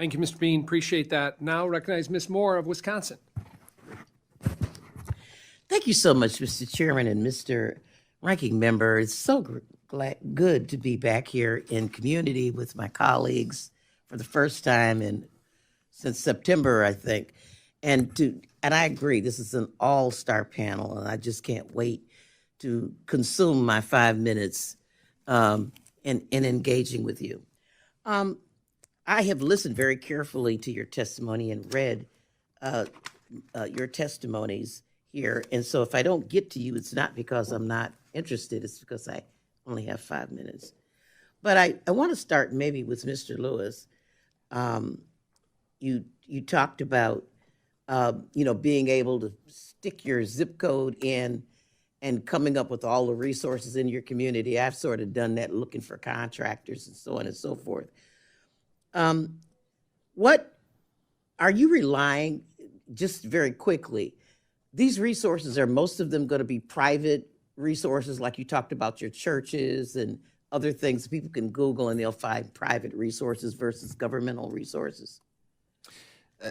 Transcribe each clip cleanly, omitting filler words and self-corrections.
Thank you, Mr. Bean. Appreciate that. Now recognize Ms. Moore of Wisconsin. Thank you so much, Mr. Chairman and Mr. Ranking Member. It's so good to be back here in community with my colleagues for the first time since September, I think. And I agree, this is an all-star panel, and I just can't wait to consume my 5 minutes in engaging with you. I have listened very carefully to your testimony and read your testimonies here. And so if I don't get to you, it's not because I'm not interested, it's because I only have 5 minutes. But I want to start maybe with Mr. Lewis. You talked about, being able to stick your zip code in and coming up with all the resources in your community. I've sort of done that, looking for contractors and so on and so forth. What are you relying, just very quickly, these resources, are most of them going to be private resources, like you talked about your churches and other things people can Google and they'll find private resources versus governmental resources?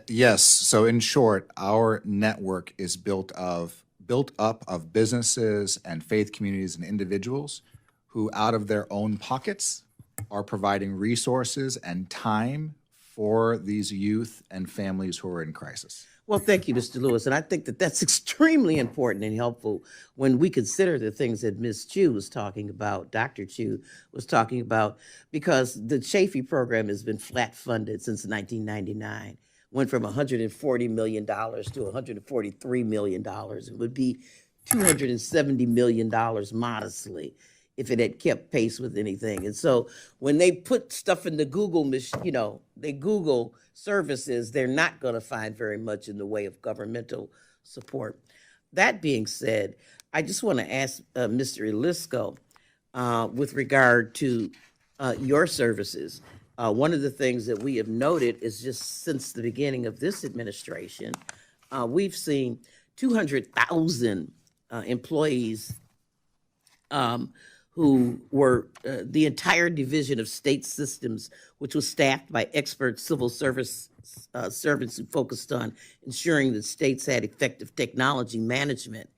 Yes. So in short, our network is built up of businesses and faith communities and individuals who, out of their own pockets, are providing resources and time for these youth and families who are in crisis. Well, thank you, Mr. Lewis. And I think that that's extremely important and helpful when we consider the things that Ms. Chu was talking about, Dr. Chu was talking about, because the Chafee program has been flat funded since 1999. Went from $140 million to $143 million. It would be $270 million modestly if it had kept pace with anything. And so when they put stuff in the Google, they Google services, they're not going to find very much in the way of governmental support. That being said, I just want to ask Mr. Elisco with regard to your services. One of the things that we have noted is just since the beginning of this administration, we've seen 200,000 employees who were the entire division of state systems, which was staffed by expert civil service servants who focused on ensuring that states had effective technology management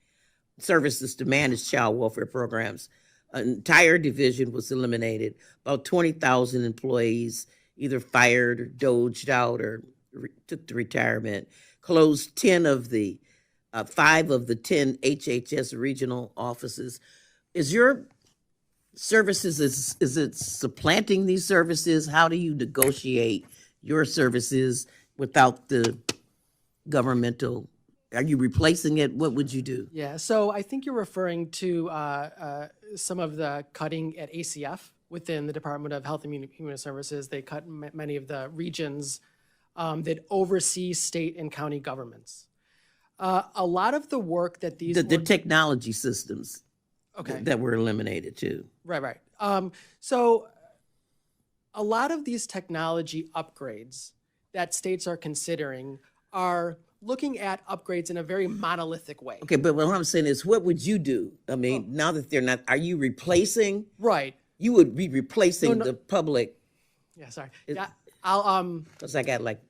services to manage child welfare programs. An entire division was eliminated. About 20,000 employees either fired or doged out or took to retirement. Closed 5 of the 10 HHS regional offices. Is your services, is it supplanting these services? How do you negotiate your services without the governmental? Are you replacing it? What would you do? Yeah, so I think you're referring to some of the cutting at ACF within the Department of Health and Human Services. They cut many of the regions that oversee state and county governments. A lot of the work that these the technology systems, okay, that were eliminated too. Right. So a lot of these technology upgrades that states are considering are looking at upgrades in a very monolithic way. Okay, but what I'm saying is, what would you do? I mean, now that they're not, are you replacing? Right. You would be replacing the public. Yeah, sorry. I'll because I got like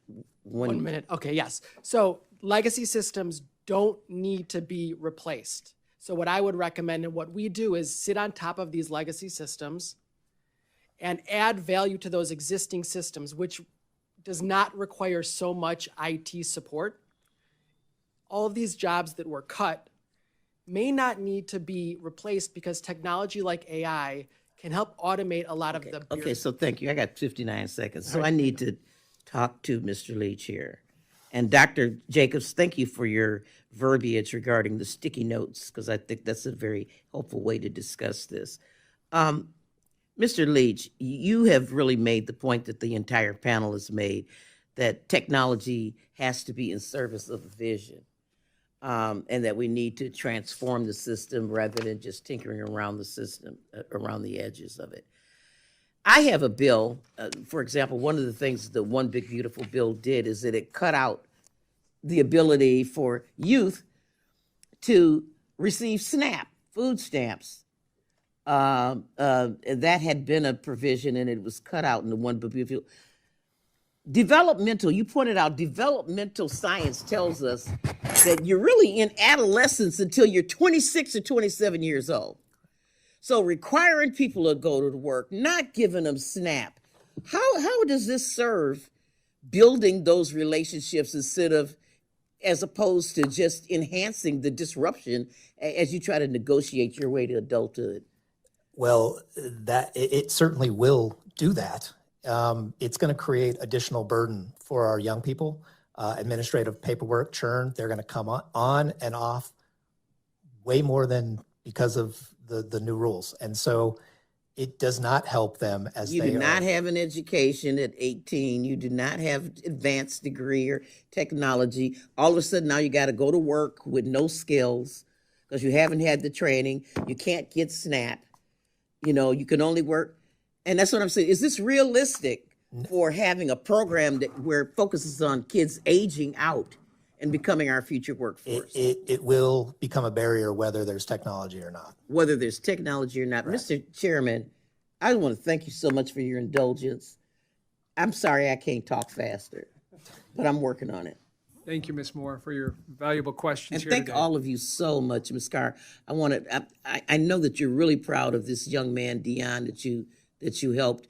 1 minute. Okay, yes. So legacy systems don't need to be replaced. So what I would recommend and what we do is sit on top of these legacy systems and add value to those existing systems, which does not require so much IT support. All of these jobs that were cut may not need to be replaced because technology like AI can help automate a lot of the... Okay, so thank you. I got 59 seconds. So I need to talk to Mr. Leach here. And Dr. Jacobs, thank you for your verbiage regarding the sticky notes, because I think that's a very helpful way to discuss this. Mr. Leach, you have really made the point that the entire panel has made, that technology has to be in service of vision, and that we need to transform the system rather than just tinkering around the system, around the edges of it. I have a bill, for example, one of the things the One Big Beautiful Bill did is that it cut out the ability for youth to receive SNAP, food stamps. That had been a provision and it was cut out in the One Big Beautiful. You pointed out developmental science tells us that you're really in adolescence until you're 26 or 27 years old. So requiring people to go to work, not giving them SNAP, how does this serve building those relationships as opposed to just enhancing the disruption as you try to negotiate your way to adulthood? Well, it certainly will do that. It's going to create additional burden for our young people. Administrative paperwork churn, they're going to come on and off way more than because of the new rules. And so it does not help them as You they do not are. have an education at 18. You do not have advanced degree or technology. All of a sudden now you got to go to work with no skills because you haven't had the training. You can't get SNAP. You can only work. And that's what I'm saying. Is this realistic for having a program where it focuses on kids aging out and becoming our future workforce? It will become a barrier whether there's technology or not. Whether there's technology or not. Right. Mr. Chairman, I want to thank you so much for your indulgence. I'm sorry I can't talk faster, but I'm working on it. Thank you, Ms. Moore, for your valuable questions And here thank today. all of you so much, Ms. Carr. I know that you're really proud of this young man, Dion, that you helped.